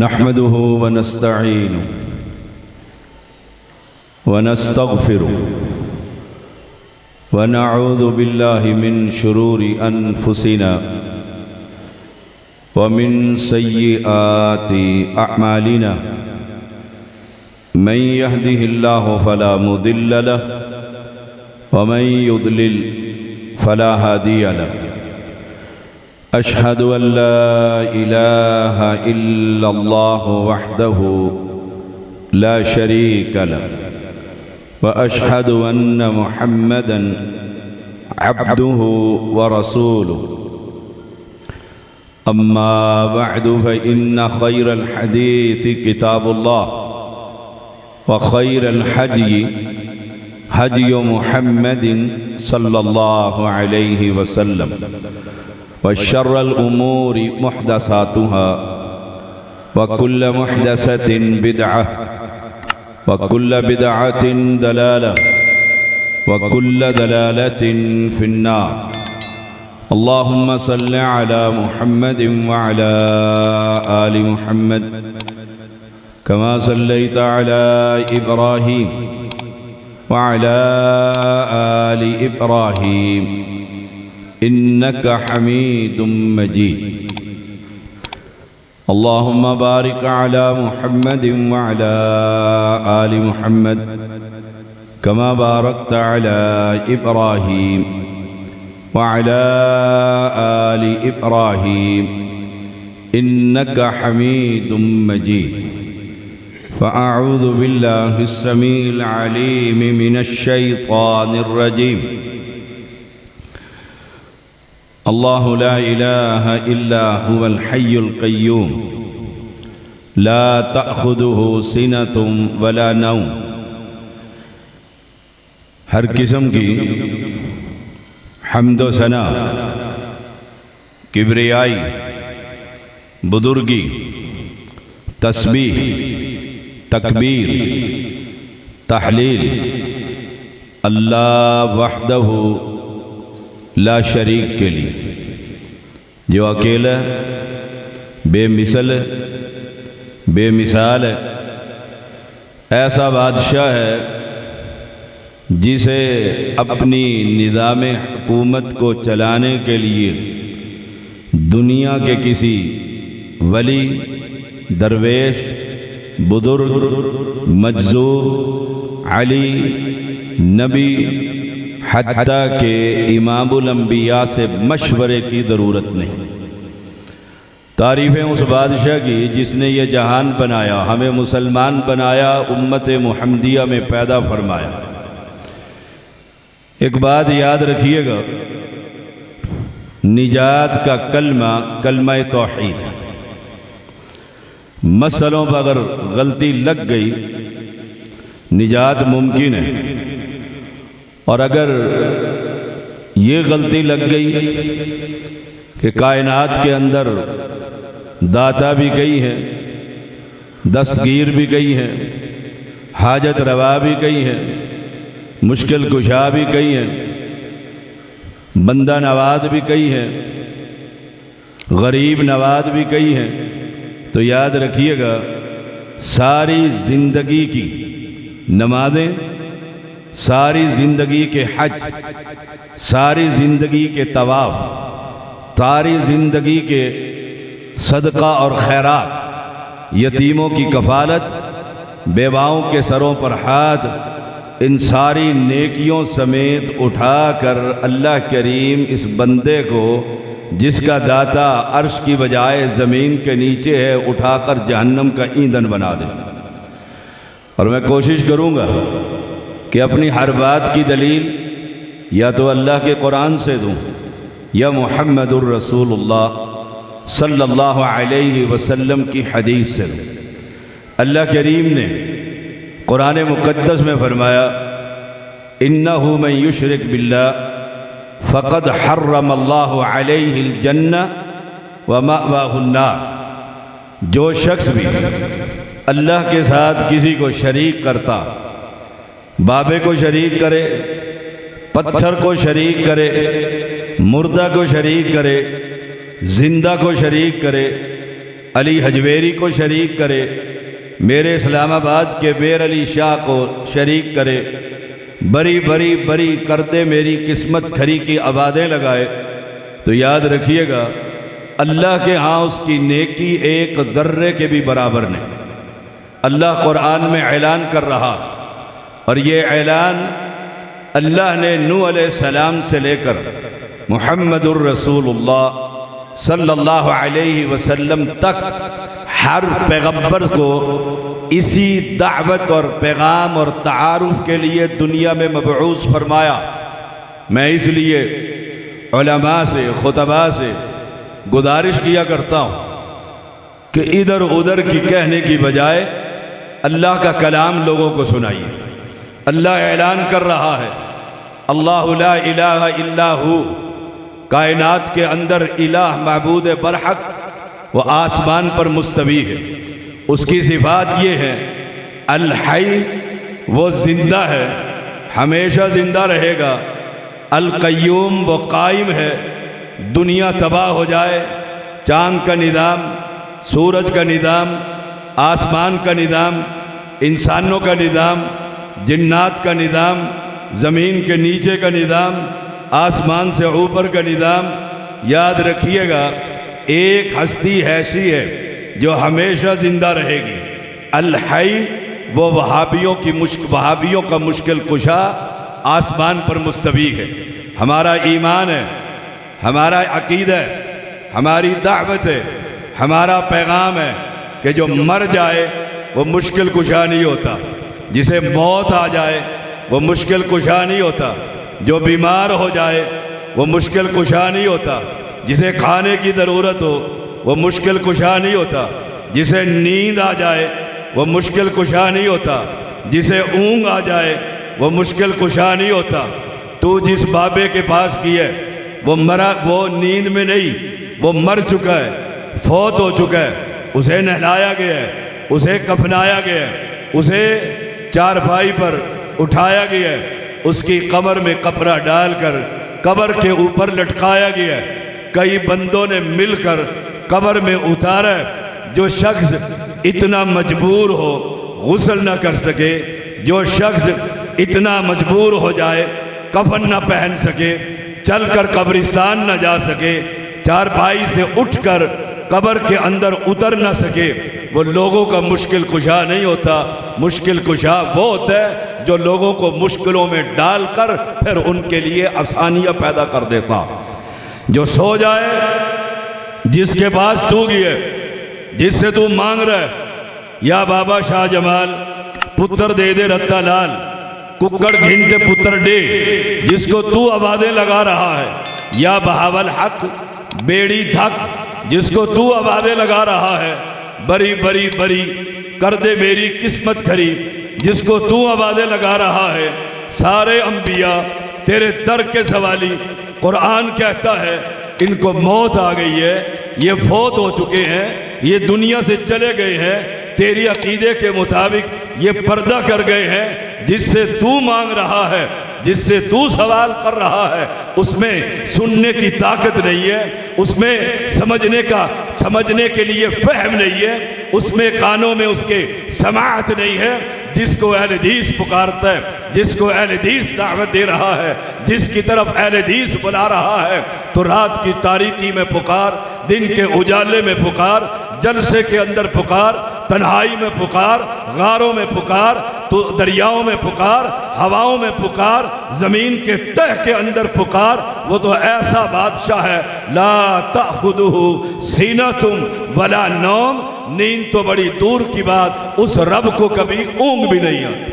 नहमदुहु व नस्तईनु व नस्तगफिरुहु व नऊज़ु बिल्लाहि मिन शुरूरि अनफुसिना व मिन सय्यिआति अअमालिना मन यहदिहिल्लाहु फला मुदिल्ल लहु व मन युद्लिल फला हादिय लहु। अशहदु अन ला इलाहा इल्लल्लाहु वहदहु ला शरीक लहु व अशहदु अन्न मुहम्मदन अब्दुहु व रसूलुहु। अम्मा बअदु फ़इन्न खैरल हदीसी किताबुल्लाह व खैरल हदी हदी मुहम्मदिन सल्लल्लाहु अलैहि वसल्लम व शर्रल उमूरि मुहदसातुहा व कुल्ल मुहदसतिन बिदअह व कुल्ल बिदअतिन दलालह व कुल्ल दलालतिन फिन्नार। अल्लाहुम्मा सल्लि अला मुहम्मदिन व अला आलि मुहम्मद कमा सल्लैता अला इब्राहीम व अला आलि इब्राहीम इन्नका हमीदुम मजीद। अल्लाहुम्मा बारिक अला मुहम्मदिन व अला आलि मुहम्मद कमा बारकता अला इब्राहीम व अला आलि इब्राहीम इन्नका हमीदुम मजीद। फ़अऊज़ु बिल्लाहिस समीइल अलीम मिनश शैतानिर रजीम। अल्लाहु ला इलाहा इल्ला हुवल हय्युल क़य्यूम ला तअख़ुज़ुहु सिनतुम वला नौम। हर किस्म की हम्द व सना, किब्रियाई, बुजुर्गी, तस्बीह, तकबीर, तहलील अल्लाह वहदहु ला शरीक के लिए, जो अकेला बेमिसल बेमिसाल है, ऐसा बादशाह है जिसे अपनी निज़ाम हुकूमत को चलाने के लिए दुनिया के किसी वली, दरवेश, बुजुर्ग, मजज़ूब, अली, नबी हत्ता के इमामुल अंबिया से मशवरे की ज़रूरत नहीं। तारीफ़ें उस बादशाह की जिसने ये जहान बनाया, हमें मुसलमान बनाया, उम्मत मुहम्मदिया में पैदा फरमाया। एक बात याद रखिएगा, निजात का कलमा कलमा तौहीद है। मसलों पर अगर गलती लग गई निजात मुमकिन है, और अगर ये गलती लग गई कि कायनात के अंदर दाता भी कई हैं, दस्तगीर भी कई हैं, हाजत रवा भी कई हैं, मुश्किल कुशा भी कई हैं, बंदा नवाज भी कई हैं, गरीब नवाज भी कई हैं, तो याद रखिएगा सारी ज़िंदगी की नमाज़ें, सारी ज़िंदगी के हज, सारी ज़िंदगी के तवाफ़, सारी ज़िंदगी के सदका और खैरात, यतीमों की कफ़ालत, बेवाओं के सरों पर हाथ, इन सारी नेकियों समेत उठाकर अल्लाह करीम इस बंदे को, जिसका दाता अर्श की बजाय ज़मीन के नीचे है, उठाकर जहन्नम का ईंधन बना दे। और मैं कोशिश करूँगा कि अपनी हर बात की दलील या तो अल्लाह के कुरान से दूँ या मुहम्मदुर रसूलुल्लाह सल्लल्लाहु अलैहि वसल्लम की हदीस से दूँ। अल्लाह करीम ने कुरान मुक़द्दस में फरमाया, इन्नहु मन युशरिक बिल्लाह फ़क़द हर्रमल्लाहु अलैहिल जन्नह व मअवाहुन नार। जो शख्स भी अल्लाह के साथ किसी को शरीक करता, बाबे को शरीक करे, पत्थर को शरीक करे, मुर्दा को शरीक करे, जिंदा को शरीक करे, अली हजवेरी को शरीक करे, मेरे इस्लामाबाद के बेर अली शाह को शरीक करे, बड़ी बड़ी बड़ी करते मेरी किस्मत खरी की आबादें लगाए, तो याद रखिएगा अल्लाह के यहाँ उसकी नेकी एक ज़र्रे के भी बराबर नहीं। अल्लाह कुरान में ऐलान कर रहा, और ये ऐलान अल्लाह ने नूह अलैहिस्सलाम से लेकर मुहम्मदुर रसूलुल्लाह सल्लल्लाहु अलैहि वसल्लम तक हर पैगंबर को इसी दावत और पैगाम और तारुफ के लिए दुनिया में मबऊस फरमाया। मैं इसलिए उलमा से, खुतबा से गुजारिश किया करता हूँ कि इधर उधर की कहने की बजाय अल्लाह का कलाम लोगों को सुनाइए। अल्लाह ऐलान कर रहा है, अल्लाहु ला इलाहा इल्ला हु, कायनात के अंदर इलाह महबूद बरहक वो आसमान पर मुस्तवी है। उसकी सिफात ये है, अल हई, वो जिंदा है, हमेशा जिंदा रहेगा। अल कय्यूम, वो कायम है, दुनिया तबाह हो जाए, चांद का निज़ाम, सूरज का निज़ाम, आसमान का निज़ाम, इंसानों का निज़ाम, जिन्नात का निज़ाम, ज़मीन के नीचे का निज़ाम, आसमान से ऊपर का निज़ाम, याद रखिएगा एक हस्ती ऐसी है जो हमेशा ज़िंदा रहेगी। अल हई, वो वहाबियों का मुश्किल कुशा आसमान पर मुस्तवी है। हमारा ईमान है, हमारा अकीदा है, हमारी दावत है, हमारा पैगाम है कि जो मर जाए वो मुश्किल कुशा नहीं होता, जिसे मौत आ जाए वो मुश्किल कुशा नहीं होता, जो बीमार हो जाए वो मुश्किल कुशा नहीं होता, जिसे खाने की ज़रूरत हो वो मुश्किल कुशा नहीं होता, जिसे नींद आ जाए वो मुश्किल कुशा नहीं होता, जिसे ऊँग आ जाए वो मुश्किल कुशा नहीं होता। तो जिस बाबे के पास की है वो मरा, वो नींद में नहीं, वो मर चुका है, फौत हो चुका है, उसे नहलाया गया है, उसे कफनाया गया है, उसे चारपाई पर उठाया गया है, उसकी कब्र में कपड़ा डालकर कब्र के ऊपर लटकाया गया है। कई बंदों ने मिलकर कब्र में उतारा है। जो शख्स इतना मजबूर हो गुस्ल न कर सके, जो शख्स इतना मजबूर हो जाए कफन न पहन सके, चलकर कब्रिस्तान न जा सके, चारपाई से उठकर कब्र के अंदर उतर न सके, वो लोगों का मुश्किल कुशा नहीं होता। मुश्किल कुशा वो होता है जो लोगों को मुश्किलों में डालकर फिर उनके लिए आसानियां पैदा कर देता। जो सो जाए, जिसके पास तू गए, जिससे तू मांग रहा है, या बाबा शाह जमाल पुत्र दे दे रत्ता लाल, कुक्कड़ घिनते पुत्र दे, जिसको तू आवाज़ें लगा रहा है, या बहावल हक बेड़ी धक, जिसको तू आवाज़ें लगा रहा है, बरी बरी बरी कर दे मेरी किस्मत खरी, जिसको तू आवाज़ें लगा रहा है। सारे अंबिया तेरे दर के सवाली। कुरान कहता है इनको मौत आ गई है, ये फौत हो चुके हैं, ये दुनिया से चले गए हैं, तेरी अकीदे के मुताबिक ये पर्दा कर गए हैं। जिससे तू मांग रहा है, जिससे तू सवाल कर रहा है, उसमें सुनने की ताकत नहीं है, उसमें समझने के लिए फहम नहीं है, उसमें कानों में उसके समाअत नहीं है। जिसको अहले हदीस पुकारता है, जिसको अहले हदीस दावत दे रहा है, जिसकी तरफ अहले हदीस बुला रहा है, तो रात की तारीकी में पुकार, दिन के उजाले में पुकार, जलसे के अंदर पुकार, तन्हाई में पुकार, गारों में पुकार, तो दरियाओं में पुकार, हवाओं में पुकार, ज़मीन के तह के अंदर पुकार। वो तो ऐसा बादशाह है, ला ताखुदुहु सीनतुम वला नौम, नींद तो बड़ी दूर की बात, उस रब को कभी ऊँग भी नहीं आती।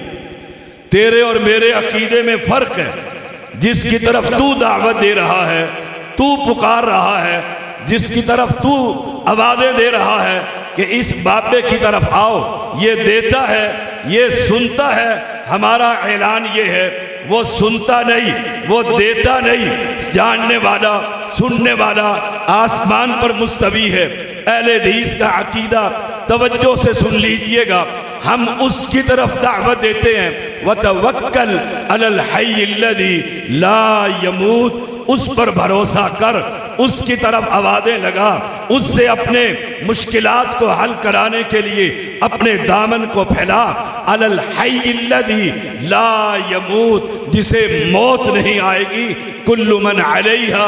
तेरे और मेरे अकीदे में फ़र्क है। जिसकी तरफ तू दावत दे रहा है, तू पुकार रहा है, जिसकी तरफ तू आवाज़ें दे रहा है कि इस बाबे की तरफ आओ, ये देता है, ये सुनता है। हमारा ऐलान ये है, वो सुनता नहीं, वो देता नहीं, जानने वाला, सुनने वाला, आसमान पर मुस्तवी है। अहले हदीस का अकीदा तवज्जो से सुन लीजिएगा, हम उसकी तरफ दावत देते हैं। वतवक्कल अलल हय्यिल्लज़ी ला यमूत, उस पर भरोसा कर उसकी तरफ आवाज़ें लगा, उससे अपने मुश्किलात को हल कराने के लिए अपने दामन को फैला। अलल हय्यिल्लज़ी ला यमूत, जिसे मौत नहीं आएगी। कुल्लु मन अलैहा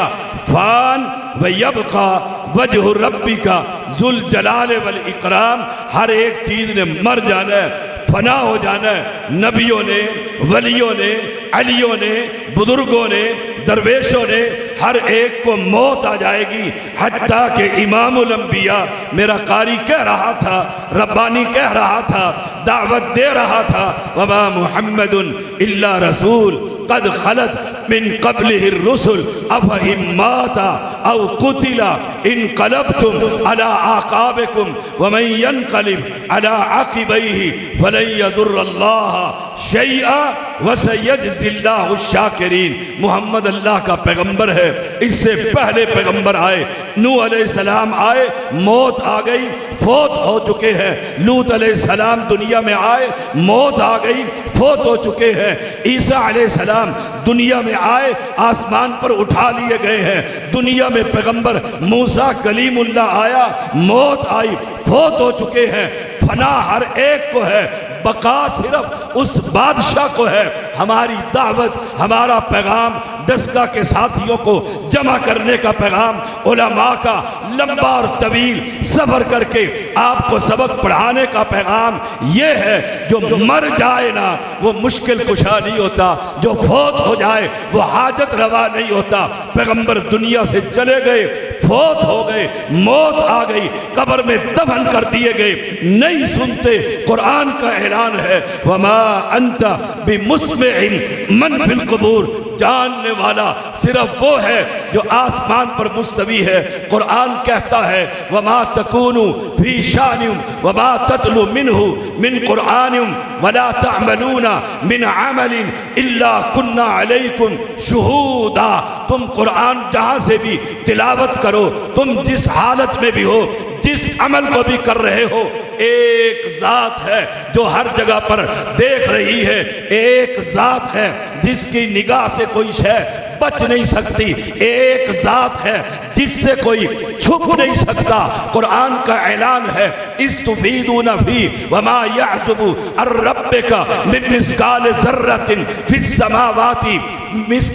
फ़ान व यबक़ा वजहु रब्बिका ज़ुल जलाल वल इकराम। हर एक चीज़ ने मर जाना है, फना हो जाना है। नबियों ने, वलियों ने, अलियों ने, बुजुर्गों ने, दरवेशों ने, हर एक को मौत आ जाएगी। हत्ता के इमामुल अंबिया, मेरा कारी कह रहा था, रब्बानी कह रहा था, दावत दे रहा था, वमा मुहम्मदुन इल्ला रसूल कद खलत मिन क़ब्लिहि रुसुल अफ़ इन माता औ कुतिला इनक़लबतुम अला आक़ाबिकुम व मन यनक़लिब अला अक़िबैहि फ़लन यदुर्रल्लाह शैअ व सयजज़िल्लाहु शाकिरीन। मोहम्मद अल्लाह का पैगंबर है। इससे पहले पैगंबर आए, नूह अलैहिस्सलाम आए, मौत आ गई, फोत हो चुके हैं। लूत अलैहिस्सलाम दुनिया में आए, मौत आ गई, फोत हो चुके हैं। ईसा अलैहिस्सलाम दुनिया में आए, आसमान पर उठा लिए गए हैं। दुनिया में पैगंबर मूसा कलीमुल्लाह आया, मौत आई, फोत हो चुके हैं। फना हर एक को है, बका सिर्फ उस बादशाह को है। हमारी दावत, हमारा पैगाम, दस्गा के साथियों को जमा करने का पैगाम, उलमा का लंबा और तवील सफ़र करके आपको सबक पढ़ाने का पैगाम ये है, जो मर जाए ना वो मुश्किल कुशा नहीं होता, जो फोत हो जाए वो हाजत रवा नहीं होता। पैगंबर दुनिया से चले गए, फोत हो गए, मौत आ गई, कब्र में दफन कर दिए गए, नहीं सुनते। कुरान का ऐलान है, वमा अंता बिमुस्मिइन मन फिल कुबूर, जानने वाला सिर्फ वो है जो आसमान पर मुस्तवी है। कुरान कहता है, वमा तकूनु फी शानिम वमा ततलु मिन्हु मिन कुरानिम वला तअमलूना मिन अमलिन इल्ला कुन्ना अलैकुम शुहूदा। तुम कुरान जहाँ से भी तिलावत करो, तुम जिस हालत में भी हो, जिस अमल को भी कर रहे हो, एक ज़ात है जो हर जगह पर देख रही है। एक ज़ात है जिसकी निगाह से कोई शय बच नहीं सकती। एक ज़ात है जिससे कोई छुप नहीं सकता। कुरान का ऐलान है, इस्तुफीदूना फी वमा यअज़ुबु अर रब्बिका मिन मिस्काल ज़र्रतिन फिस समावाति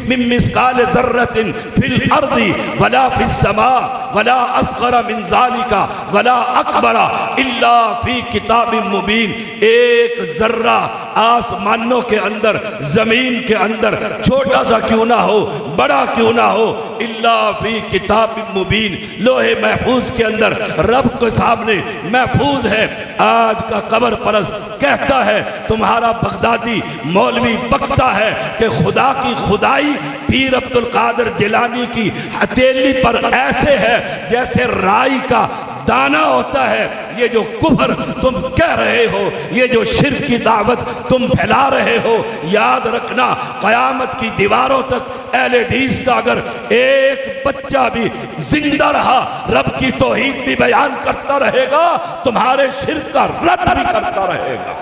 मिन मिस्काल ज़र्रतिन फिल अर्दी वला फिस समा वला असग़र मिन ज़ालिका वला अकबरा इल्ला फी किताबिन मुबीन। एक जर्रा आसमानों के अंदर, जमीन के अंदर, छोटा सा क्यों ना हो, बड़ा क्यों ना हो, इल्ला फी किताबिन मुबीन, लोहे महफूज के अंदर रब के सामने महफूज है। आज का कब्र परस्त कहता है, तुम्हारा बगदादी मौलवी बकता है कि खुदा की खुदाई पीर अब्दुल कादिर जिलानी की हथेली पर ऐसे है जैसे राई का दाना होता है। ये जो कुफर तुम कह रहे हो, ये जो शिर्क की दावत तुम फैला रहे हो, याद रखना क़यामत की दीवारों तक अहले हदीस का अगर एक बच्चा भी जिंदा रहा, रब की तौहीद भी बयान करता रहेगा, तुम्हारे शिर्क का रद्द भी करता रहेगा।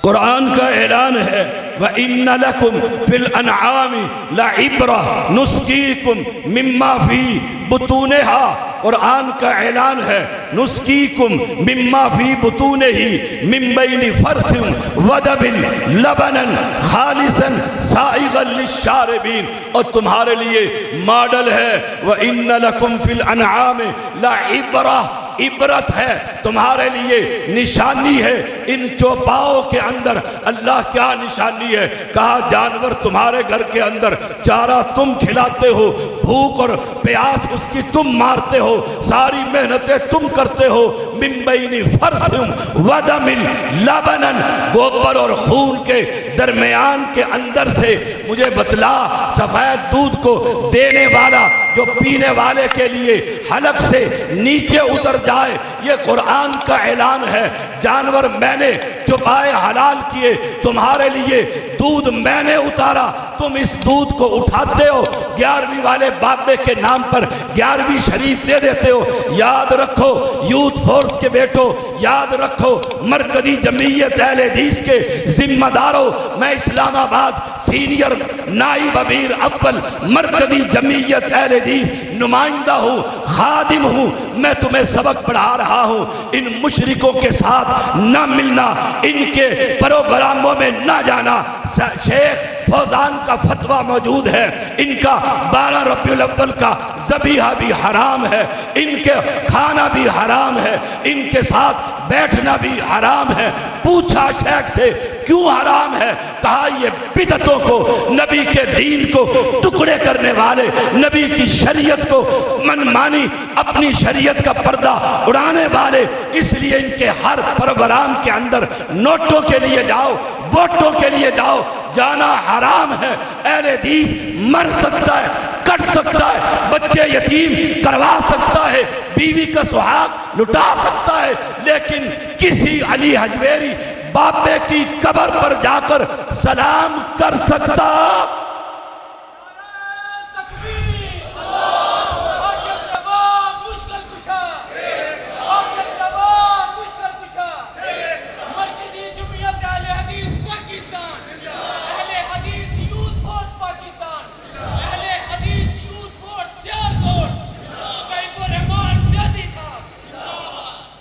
कुरान का ऐलान है, व इन्ना लकुम फिल अनआमी ला इब्रा नुस्कीकुम मिम्मा फी बुतूनिहा। कुरान का ऐलान है, नुस्कीकुम मिम्मा फी बुतूनिही मिन बैनि फरसिन वदबिन लबनन खालिसन साइगन लिशारिबीन। और तुम्हारे लिए मॉडल है, व इन्ना लकुम फिल अनआमी ला इब्रा, इबरत है तुम्हारे लिए, निशानी है। इन चौपाओं के अंदर अल्लाह क्या निशानी है? कहा, जानवर तुम्हारे घर के अंदर चारा तुम खिलाते हो, भूख और प्यास उसकी तुम मारते हो, सारी मेहनतें तुम करते हो। मिन बैनि फरसिम वदमिन लबनन, गोबर और खून के दरमियान के अंदर से मुझे बतला, सफेद दूध को देने वाला जो पीने वाले के लिए हलक से नीचे उतर जाए। ये कुरान का ऐलान है। जानवर मैंने छुपाए हलाल किए, तुम्हारे लिए दूध मैंने उतारा, तुम इस दूध को उठाते हो, 11वीं वाले बाबे के नाम पर 11वीं शरीफ दे देते हो। याद रखो यूथ फोर्स के बेटो, याद रखो मरकजी जमीयत अहले हदीस के जिम्मेदारों, मैं इस्लामाबाद सीनियर नाइब अमीर अव्वल मरकजी जमीयत अहले हदीस नुमाइंदा हूँ, खादिम हूँ। मैं तुम्हें सबक पढ़ा रहा हूँ, इन मुशरिकों के साथ न मिलना, इनके प्रोग्रामों में न जाना। शेख फौजान का फतवा मौजूद है, इनका 12 रबीउल अव्वल का ज़बीहा भी हराम है, इनके खाना भी हराम है, इनके साथ बैठना भी हराम है। पूछा शेख से क्यों हराम है, कहा ये बिदअतों को, नबी के दीन को टुकड़े करने वाले, नबी की शरीयत को मनमानी, अपनी शरीयत का पर्दा उड़ाने वाले, इसलिए इनके हर प्रोग्राम के अंदर नोटों के लिए जाओ, वोटों के लिए जाओ, जाना हराम है। अहले हदीस मर सकता है, कट सकता है, बच्चे यतीम करवा सकता है, बीवी का सुहाग लुटा सकता है, लेकिन किसी अली हजवेरी बाबे की कब्र पर जाकर सलाम कर सकता।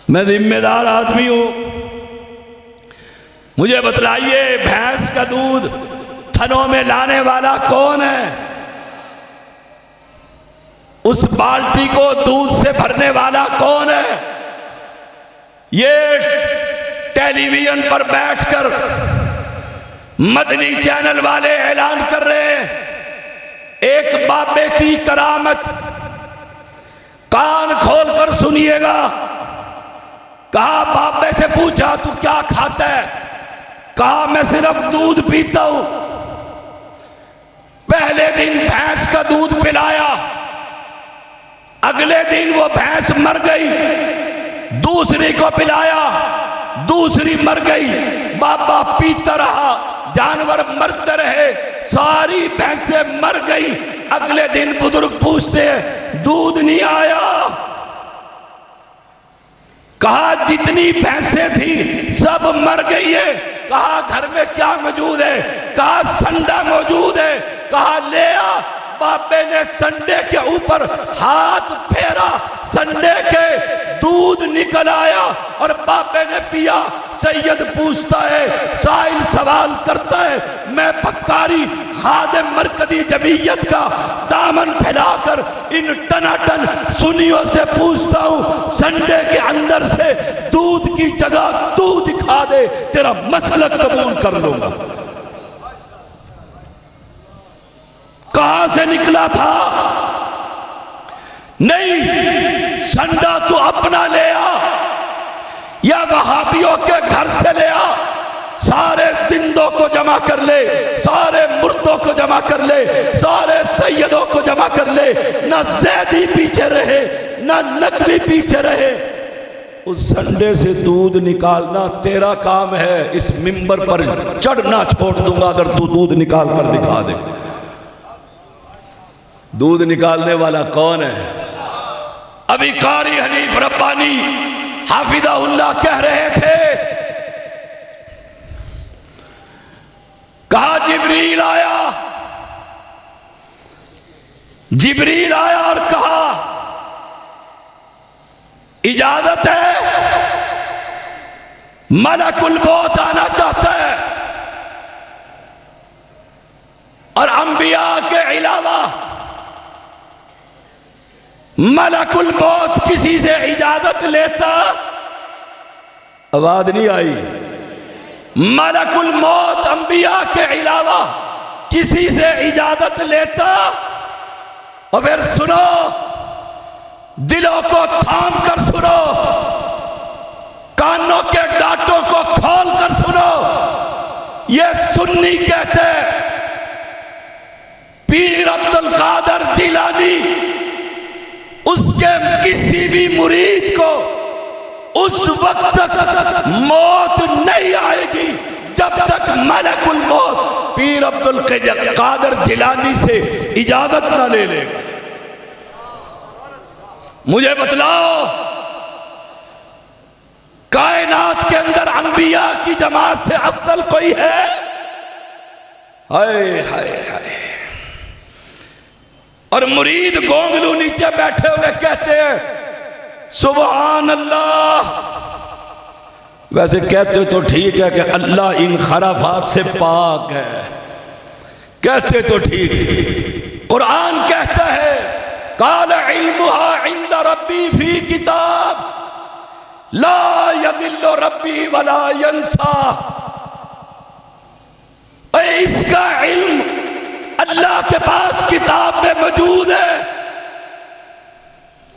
मैं जिम्मेदार आदमी हूं, मुझे बतलाइए भैंस का दूध थनों में लाने वाला कौन है? उस बाल्टी को दूध से भरने वाला कौन है? ये टेलीविजन पर बैठकर मदनी चैनल वाले ऐलान कर रहे हैं, एक बाबे की करामत, कान खोलकर सुनिएगा। कहा बाबे से पूछा तू क्या खाता है, कहा मैं सिर्फ दूध पीता हूं। पहले दिन भैंस का दूध पिलाया, अगले दिन वो भैंस मर गई, दूसरी को पिलाया, दूसरी मर गई, बाबा पीता रहा, जानवर मरते रहे, सारी भैंसें मर गई। अगले दिन बुजुर्ग पूछते हैं दूध नहीं आया, कहा जितनी भैंसें थी सब मर गई है। कहा घर में क्या मौजूद है, कहा संडा मौजूद है, कहा ले आ। बाबे ने संडे के ऊपर हाथ फेरा, संडे के दूध निकल आया और बाबे ने पिया। सैयद पूछता है, साहिल सवाल करता है, मैं पक्कारी खादिम मरकजी जमीयत का दामन फैलाकर इन टनाटन सुन्नियों से पूछता हूं, संडे के अंदर से दूध की जगह तू दिखा दे, तेरा मसलक कबूल कर लूंगा। कहां से निकला था? नहीं, संडा तू अपना ले आ या वहाबियों के घर से ले आ, सारे जिंदों को जमा कर ले, सारे मुर्दों को जमा कर ले, सारे सैयदों को जमा कर ले, ना जैदी पीछे रहे ना नकवी पीछे रहे। उस संडे से दूध निकालना तेरा काम है, इस मिंबर पर चढ़ना छोड़ दूंगा अगर तू दूध निकाल कर दिखा दे। दूध निकालने वाला कौन है? अभी कारी हनीफ रब्बानी हाफिज़हुल्लाह कह रहे थे, कहा जिब्रील आया, जिब्रील आया और कहा इजाजत है, मलकुल मौत आना चाहता है और अंबिया के अलावा मलकुल मौत किसी से इजाजत लेता? आवाज नहीं आई। मलकुल मौत अंबिया के अलावा किसी से इजाजत लेता? और फिर सुनो, दिलों को थाम कर सुनो, कानों के डांटों को खोल कर सुनो। ये सुन्नी कहते पीर अब्दुल कादर जिलानी उसके किसी भी मुरीद को उस वक्त तक मौत नहीं आएगी तक मलकुल मौत पीर अब्दुल कादर जिलानी से इजाजत ना ले लेगा। मुझे बतलाओ, कायनात के अंदर अंबिया की जमात से अफजल कोई है? हाय हाय हाय। और मुरीद गोंगलू नीचे बैठे हुए कहते हैं सुभान अल्लाह। वैसे कहते हो तो ठीक है कि अल्लाह इन खराफात से पाक है, कहते तो ठीक। कुरान कहता है काल इल्मुहा इंद रब्बी फी किताब ला यदिल्लु रब्बी वला यंसा। इसका इल्म अल्लाह के पास किताब में मौजूद है।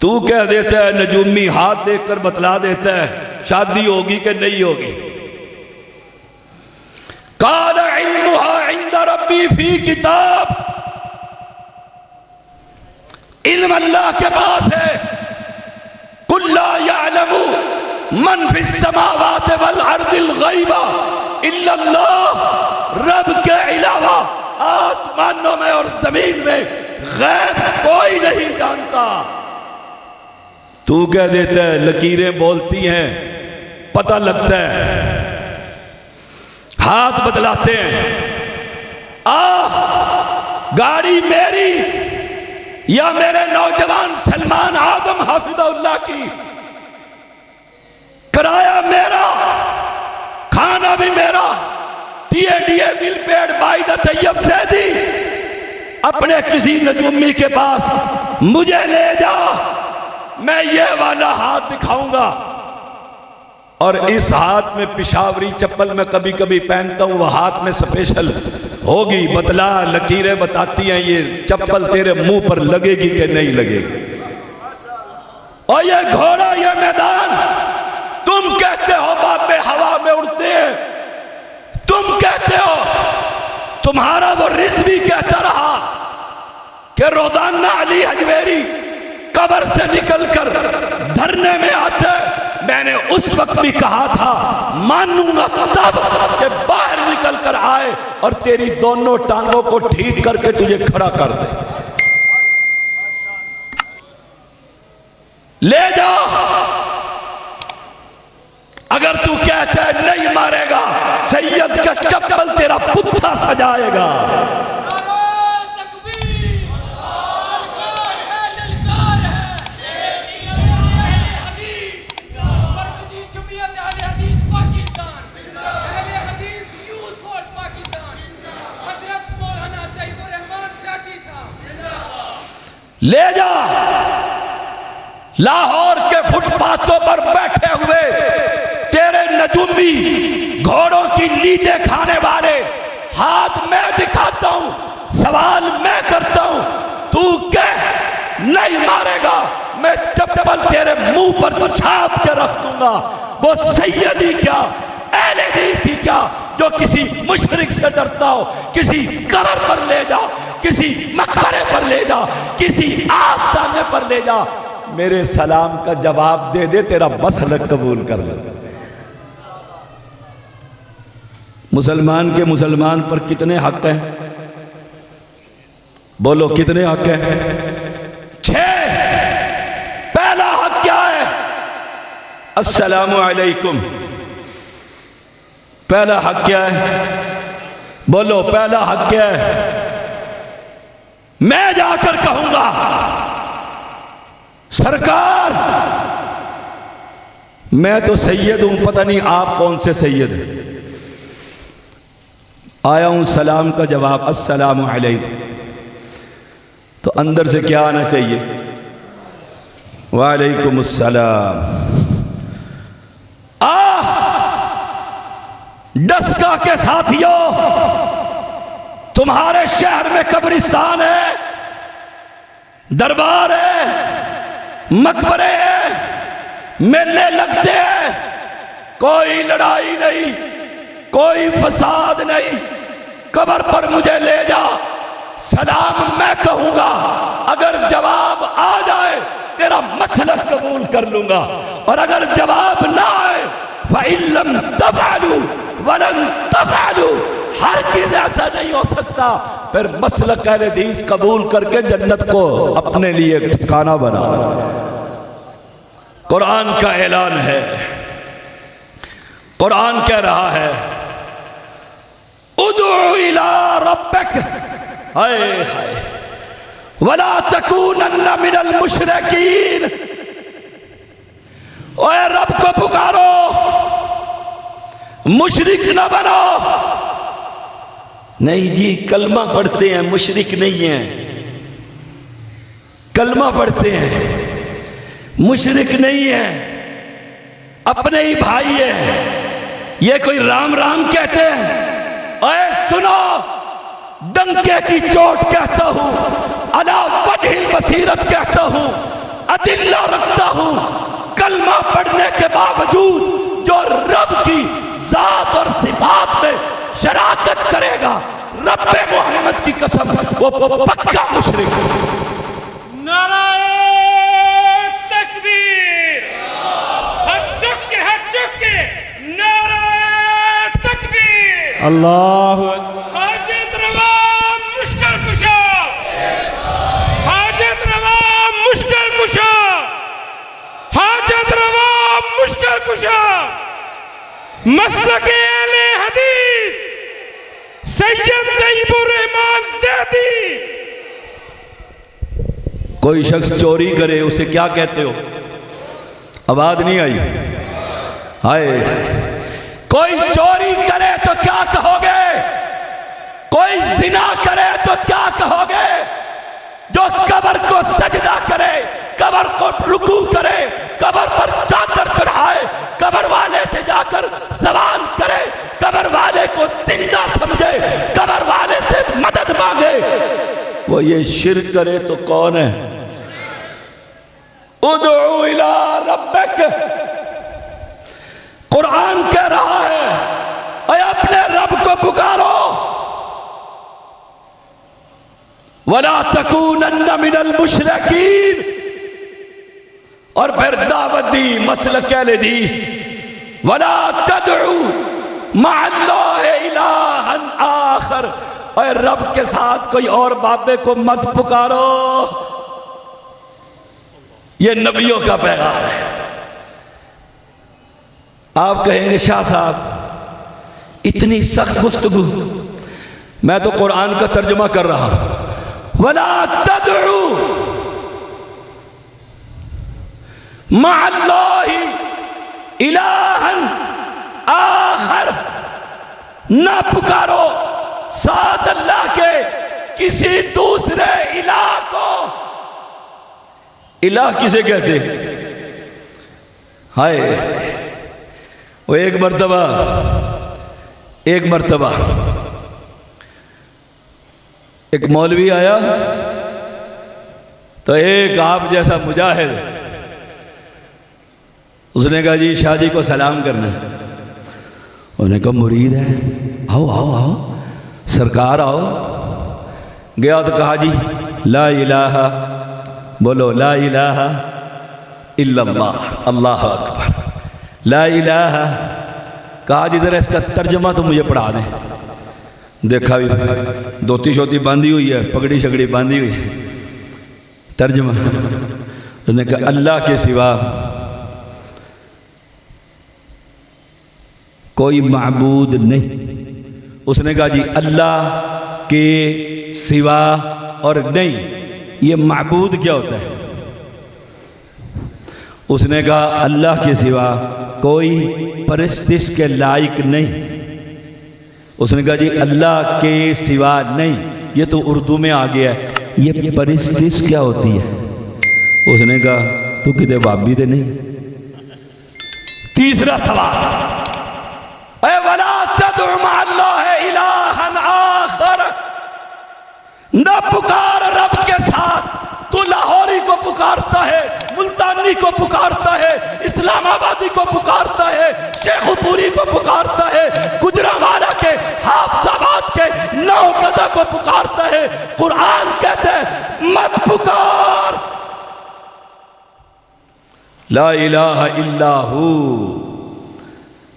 तू कह देता है, नजूमी हाथ देखकर बतला देता है शादी होगी कि नहीं होगी। काल इल्मुहा इंद रब्बी फी किताब, इल्म अल्लाह के पास है। कुल्ला यअलमु मन फिस समावाति वल अर्दिल गैबा इल्लल्लाह। रब के अलावा आसमानों में और जमीन में गैब कोई नहीं जानता। तू कह देता है लकीरें बोलती हैं, पता लगता है, हाथ बदलाते हैं। गाड़ी मेरी या मेरे नौजवान सलमान आदम हाफिज़हुल्लाह की, किराया मेरा, खाना भी मेरा, TA bill paid by the Tayyab Saidi. अपने किसी नजूमी के पास मुझे ले जा, मैं ये वाला हाथ दिखाऊंगा। और इस हाथ में पिशावरी चप्पल मैं कभी कभी पहनता हूं, वह हाथ में स्पेशल होगी। बतला, लकीरें बताती हैं ये चप्पल तेरे मुंह पर लगेगी कि नहीं लगेगी। और ये घोड़ा, ये मैदान, तुम कहते हो बाबे हवा में उड़ते हैं, तुम कहते हो, तुम्हारा वो रिजवी कहता रहा कि रोजाना अली हजवेरी कब्र से निकलकर धरने में आते। मैंने उस वक्त भी कहा था मानूंगा तब कि बाहर निकल कर आए और तेरी दोनों टांगों को ठीक करके तुझे खड़ा कर दे। ले जाओ। अगर तू कहता है नहीं मारेगा, सैयद का चप्पल तेरा पुट्ठा सजाएगा। ले जा। लाहौर के फुटपाथों पर बैठे हुए तेरे नजूमी घोड़ों की नींदें खाने वाले हाथ मैं दिखाता हूं, सवाल मैं करता हूं, तू कह नहीं मारेगा, मैं चप्पल तेरे मुंह पर छाप के रख दूंगा। वो सैयदी क्या, अहले हदीस ही क्या, जो किसी मुशरिक से डरता हो, किसी कब्र पर ले जा, किसी मकबरे पर ले जा, किसी आस्ताने पर ले जा, मेरे सलाम का जवाब दे दे, तेरा मसलक कबूल कर ले। मुसलमान के मुसलमान पर कितने हक हैं? बोलो कितने हक हैं? 6। पहला हक क्या है? अस्सलामु अलैकुम। पहला हक क्या है? बोलो पहला हक क्या है? मैं जाकर कहूंगा सरकार मैं तो सैयद हूं, पता नहीं आप कौन से सैयद हैं, आया हूं सलाम का जवाब अस्सलामु अलैकुम। तो अंदर से क्या आना चाहिए? वालेकुम अस्सलाम। डस्का के साथियों, तुम्हारे शहर में कब्रिस्तान है, दरबार है, मकबरे हैं, मेले लगते हैं, कोई लड़ाई नहीं, कोई फसाद नहीं। कब्र पर मुझे ले जा, सलाम मैं कहूंगा, अगर जवाब आ जाए तेरा मसलक कबूल कर लूंगा, और अगर जवाब ना आए फ़इल्लम तफ़अलू वलन तफअलू, हर चीज ऐसा नहीं हो सकता। फिर मसलक अहले हदीस कबूल करके जन्नत को अपने लिए ठिकाना बना। कुरान का ऐलान है, कुरान कह रहा है उदू इला रब्बिक, हाय हाय, वला तकूनन्ना मिनल मुशरिकीन, ओए रब को पुकारो, मुशरिक न बनो। नहीं जी, कलमा पढ़ते हैं, मुशरिक नहीं है। कलमा पढ़ते हैं, मुशरिक नहीं है, अपने ही भाई है। ये कोई राम राम कहते हैं? ओए सुनो, डंके की चोट कहता हूं, अला वजहिल बसीरत कहता हूं, अदिल्ला रखता हूं। कलमा पढ़ने के बावजूद जो रब की जात और सिफात में शराकत करेगा, रब्बे मोहम्मद की कसम, वो पक्का मुशरिक। नाराए तकबीर, हज चुके, नाराए तकबीर, अल्लाह हाजत रवा मुश्किल कुशा, हाजत रवा मुश्किल कुशा, हाजत रवा मुश्किल कुशा, मसलक अहले हदीस सैयद तैयबुर रहमान ज़ैदी। कोई शख्स चोरी करे उसे क्या कहते हो? आवाज नहीं आई, हाय। कोई चोरी करे तो क्या कहोगे? कोई जिना करे तो क्या कहोगे? जो कब्र को सजदा करे, कब्र को रुकू करे, कब्र पर चादर चढ़ाए, कब्र वाले से जाकर सवाल करे, कब्र वाले को जिंदा समझे, कब्र वाले से मदद मांगे, वो ये शिर्क करे तो कौन है? उदू इला रब्बिक, कुरान कह रहा है अय अपने रब को पुकारो, वला तकूनन्ना मिनल मुशरिकीन। और फिर दावत दी मसलक अहले हदीस, वला तदउ मअल्लाहि इलाहन आखर, और रब के साथ कोई और बाबे को मत पुकारो। ये नबियों का पैगाम है। आप कहेंगे शाह साहब इतनी सख्त गुफ्तगू, मैं तो कुरान का तर्जुमा कर रहा हूं। वला तदउ मअल्लाहि इलाहन आखर, ना पुकारो साथ अल्लाह के किसी दूसरे इलाह को। इलाह किसे कहते? हाय, वो एक मर्तबा एक मौलवी आया तो एक आप जैसा मुजाहिद, उसने कहा जी शाह जी को सलाम करना है। उन्होंने कहा मुरीद है, आओ आओ आओ, सरकार आओ। गया तो कहा जी ला इलाहा, बोलो ला इलाहा इल्लल्लाह, अल्लाह अकबर, ला इलाहा। कहा जी जरा इसका तर्जमा तो मुझे पढ़ा दें। देखा भी, धोती शोती बांधी हुई है, पगड़ी शगड़ी बांधी हुई है, तर्जमा। उसने कहा अल्लाह के सिवा कोई माबूद नहीं। उसने कहा जी अल्लाह के सिवा और नहीं, ये माबूद क्या होता है? उसने कहा अल्लाह के सिवा कोई परस्तिश के लायक नहीं। उसने कहा जी अल्लाह के सिवा नहीं, ये तो उर्दू में आ गया है, ये परस्तिश क्या होती है? उसने कहा तू किते बाबी दे नहीं। तीसरा सवाल, वला तदउ मअल्लाहि इलाहन आखर, न पुकार रब के साथ। तू लाहौरी को पुकारता है, मुल्तानी को पुकारता है, इस्लामाबादी को पुकारता है, शेखुपुरी को पुकारता है, गुजरावाला के, हाफजाबाद के, नौगजा को पुकारता है। कुरान कहते हैं मत पुकार, ला इलाहा इल्ला हू,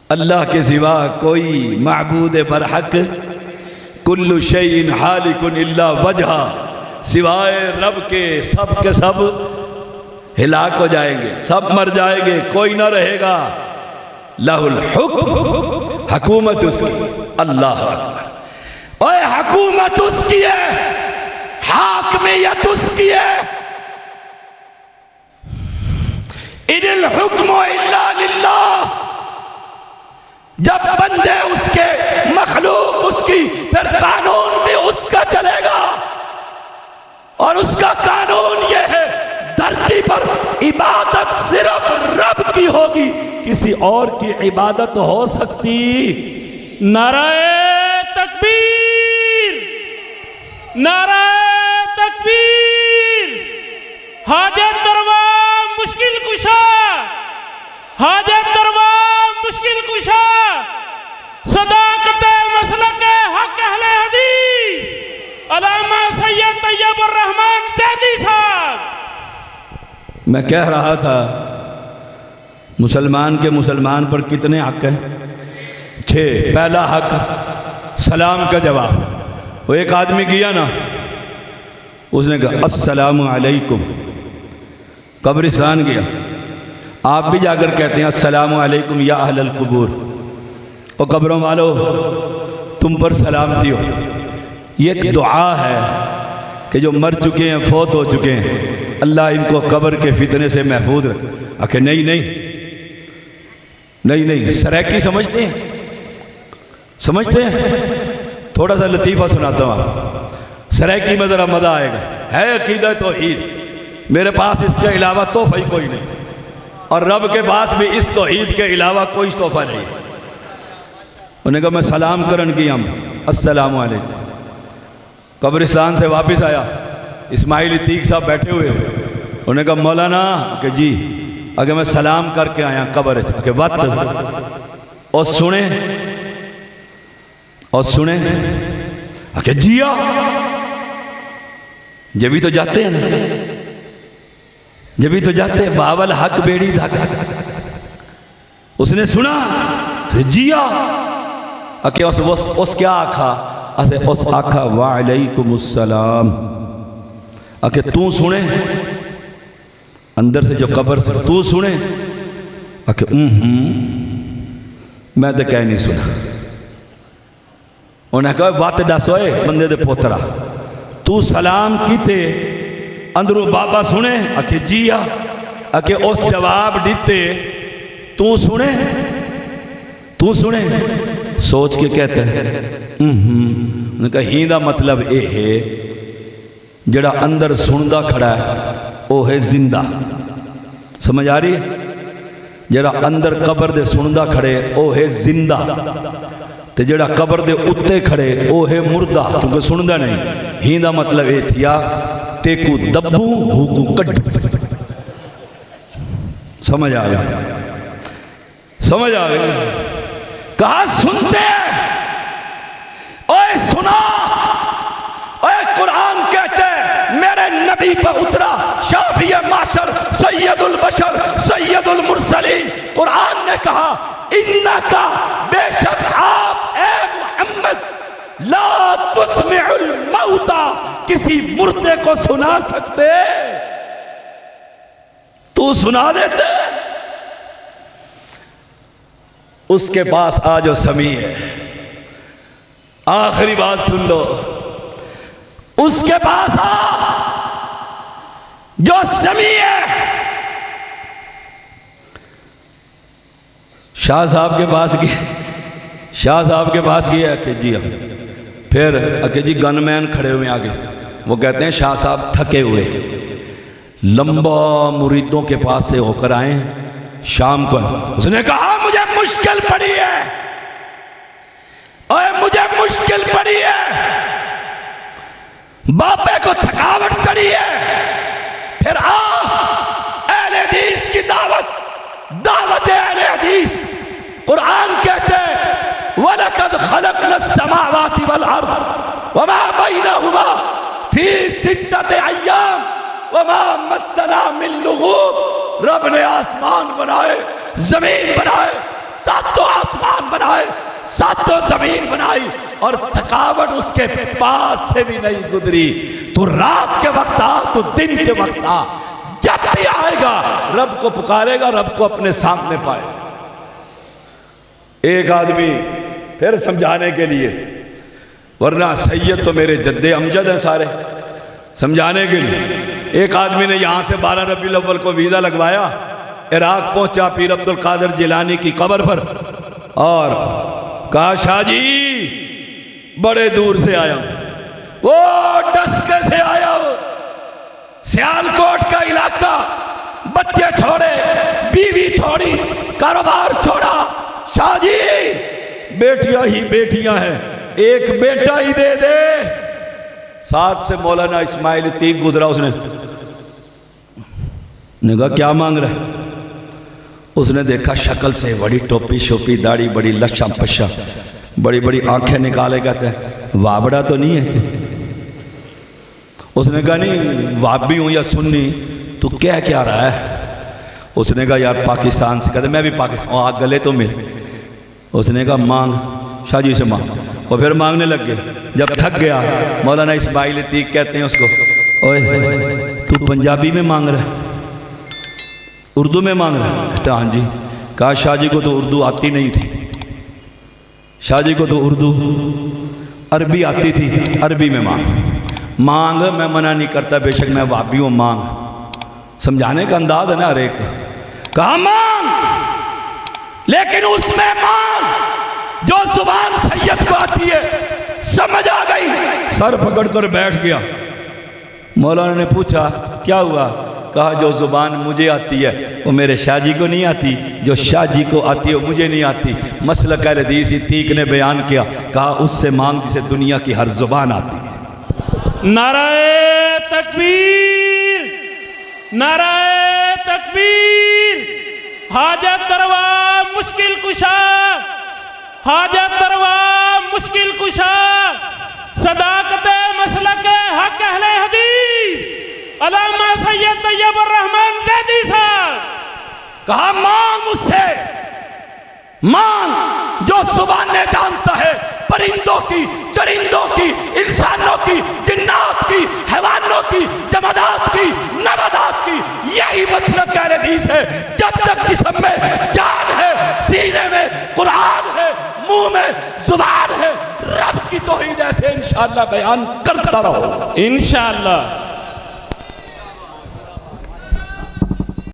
अल्लाह के सिवा कोई माबूद बरहक कुल्लु शैइन हालिकुन इल्ला वजहा, सिवाय रब के सब हिलाक हो जाएंगे, सब मर जाएंगे, कोई ना रहेगा। लहुल हुक्म, हुकूमत उसकी। अल्लाह अकबर। ओए हुकूमत उसकी है, हाकमियत उसकी है। इनिल हुक्मु इल्ला लिल्लाह। जब बंदे उसके, मखलूक उसकी, फिर कानून भी उसका चलेगा। और उसका कानून यह है, धरती पर इबादत सिर्फ रब की होगी, किसी और की इबादत हो सकती। नाराए तकबीर, नाराए तकबीर। हाजत दरवा मुश्किल कुशा, हाजत दरवा मुश्किल कुशा, सदाकत मसलक हक अहले हदीस अल्लामा सैयद तैयब उर रहमान ज़ैदी साहब। मैं कह रहा था मुसलमान के मुसलमान पर कितने हक हैं? 6। पहला हक सलाम का जवाब। वो एक आदमी गया ना, उसने कहा अस्सलामु अलैकुम, कब्रिस्तान गया। आप भी जाकर कहते हैं अस्सलामु अलैकुम या अहलल कुबूर, और कब्रों वालों तुम पर सलामती हो। ये एक दुआ है कि जो मर चुके हैं, फौत हो चुके हैं, अल्लाह इनको कब्र के फितने से महफूज रखे। आखिर नहीं नहीं नहीं नहीं, सराकी समझते हैं, समझते हैं। थोड़ा सा लतीफ़ा सुनाता हूँ आप, सराकी में ज़रा मज़ा आएगा। है अकीदा तौहीद, मेरे पास इसके अलावा तोहफ़ा ही कोई नहीं, और रब के पास भी इस तौहीद के अलावा कोई तोहफ़ा नहीं। उन्होंने कहा मैं सलाम करन की हम अस्सलामु अलैकुम। कब्रिस्तान से वापस आया, इस्माइल इतीक साहब बैठे हुए। उन्होंने कहा मौलाना कि जी, अगर मैं सलाम करके आया कब्र के वक्त, और सुने कि जिया, जब भी तो जाते हैं ना, जब भी तो जाते हैं। बावल हक बेड़ी धक, उसने सुना कि जिया, अके उस क्या आखा, असे उस आखा वालेकुमुस्सलाम। अके तू सुने, अंदर से जो कब्र से तू सुने, अके मैं तो कह नहीं सुना। उन्हें कहा बात दस होए बंदे दे पोतरा, तू सलाम कीते अंदरों बाबा सुने, अके जिया, अके उस जवाब दिते तू सुने, तू सुने। सोच के कहते हैं कहा ही दा मतलब ये है, जड़ा अंदर सुनदा खड़ा है वो है जिंदा। समझ आ रही है? जड़ा अंदर कब्र दे सुनदा खड़े वो है जिंदा, ते जड़ा कब्र दे उत्ते खड़े वो है मुर्दा, क्योंकि सुनदा नहीं। ही दा मतलब ये थिया तेकू दब्बू हुकू कड्डू। समझ आ गया? समझ आ गया? कहा सुनते हैं, ओए सुना, ओए कुरान कहते हैं मेरे नबी पर उतरा शाफिए माशर सैयदुल बशर सैयदुल मुरसलीन। कुरान ने कहा इन्नका, बेशक आप ए मोहम्मद ला तुस्मिउल मौता, किसी मुर्दे को सुना सकते, तू सुना देते। उसके पास आ जो समी है, आखिरी बात सुन लो, उसके पास आ जो समी है। शाह साहब के पास गया, शाह साहब के पास गया कि जी हम, फिर अके जी गनमैन खड़े हुए आगे, वो कहते हैं शाह साहब थके हुए, लंबा मुरीदों के पास से होकर आए शाम को। उसने कहा मुझे मुश्किल पड़ी है, ओए मुझे मुश्किल पड़ी है, बापे को थकावट चढ़ी है, फिर आ अहले हदीस की दावत, दावत अहले हदीस। कुरान कहते हैं वलकद खलकनस समावाति वल अर्द वमा बैनहुमा फी सित्तति अय्याम वमा मस्सना मिन लुगूब। रब ने आसमान बनाए, जमीन बनाए, सातों आसमान बनाए, सातों जमीन बनाई और थकावट उसके पास से भी नहीं गुजरी। तो रात के वक्त आ, तो दिन के वक्त आ, जब भी आएगा रब को पुकारेगा, रब को अपने सामने पाए। एक आदमी फिर समझाने के लिए, वरना सैयद तो मेरे जद्दे अमजद हैं सारे, समझाने के लिए एक आदमी ने यहां से 12 रबीउल अव्वल को वीज़ा लगवाया, इराक पहुंचा पीर अब्दुल कादिर जिलानी की कब्र पर और कहा शाह जी बड़े दूर से आया हूं। वो डस्के से आया हो, सियालकोट का इलाका, बच्चे छोड़े, बीवी छोड़ी, कारोबार छोड़ा। शाह जी बेटियां ही बेटियां हैं, एक बेटा ही दे दे। साथ से मौलाना इस्माइल तीक गुजरा, उसने कहा क्या मांग रहा है? उसने देखा शक्ल से बड़ी टोपी शोपी, दाढ़ी बड़ी, लच्छा पच्छा, बड़ी बड़ी आंखें निकाले, कहते हैं वाबड़ा तो नहीं है? उसने कहा नहीं वाबी हूं या सुन्नी, तू क्या रहा है? उसने कहा यार पाकिस्तान से। कहते मैं भी पाकिस्तान, आग गले तो मिल। उसने कहा मांग, शाह जी से मांग। और फिर मांगने लग गए। जब थक गया, मौलाना इस्माइल तीक कहते हैं उसको, ओए तू पंजाबी में मांग रहा है, उर्दू में मांग रहा है? कहते हाँ जी। कहा शाह जी को तो उर्दू आती नहीं थी, शाह जी को तो उर्दू अरबी आती थी, अरबी में मांग। मैं मना नहीं करता, बेशक मैं वाबी हूँ, मांग। समझाने का अंदाज है ना हर एक। कहा मांग, लेकिन उसमें मांग जो जुबान सैयद को आती है। समझ आ गई, सर पकड़ कर बैठ गया। मौलाना ने पूछा क्या हुआ? कहा जो जुबान मुझे आती है वो मेरे शाह जी को नहीं आती, जो शाह जी को आती है वो मुझे नहीं आती। मसलक अहले हदीस तीक ने बयान किया, कहा उससे मांग जिसे दुनिया की हर जुबान आती है। नाराए तकबीर, नाराए तकबीर। हाजत दरवा मुश्किल कुशा, हाजत दरवा मुश्किल कुशा, सदाकत मसलक हक अहले हदीस अल्लामा सैयद तैयब रहमान ज़ैदी साहब। कहा मांग उससे, मांग जो जुबानें जानता है, परिंदों की, चरिंदों की, इंसानों की, जिन्नात की, हैवानों की, जमादात की, नबादात की। यही मसलक अहले हदीस है। जब तक जिस्म में जान है, सीने में कुरान है, मुंह में जुबान है, रब की तौहीद ऐसे इंशाअल्लाह बयान करता रहो। इंशाअल्लाह।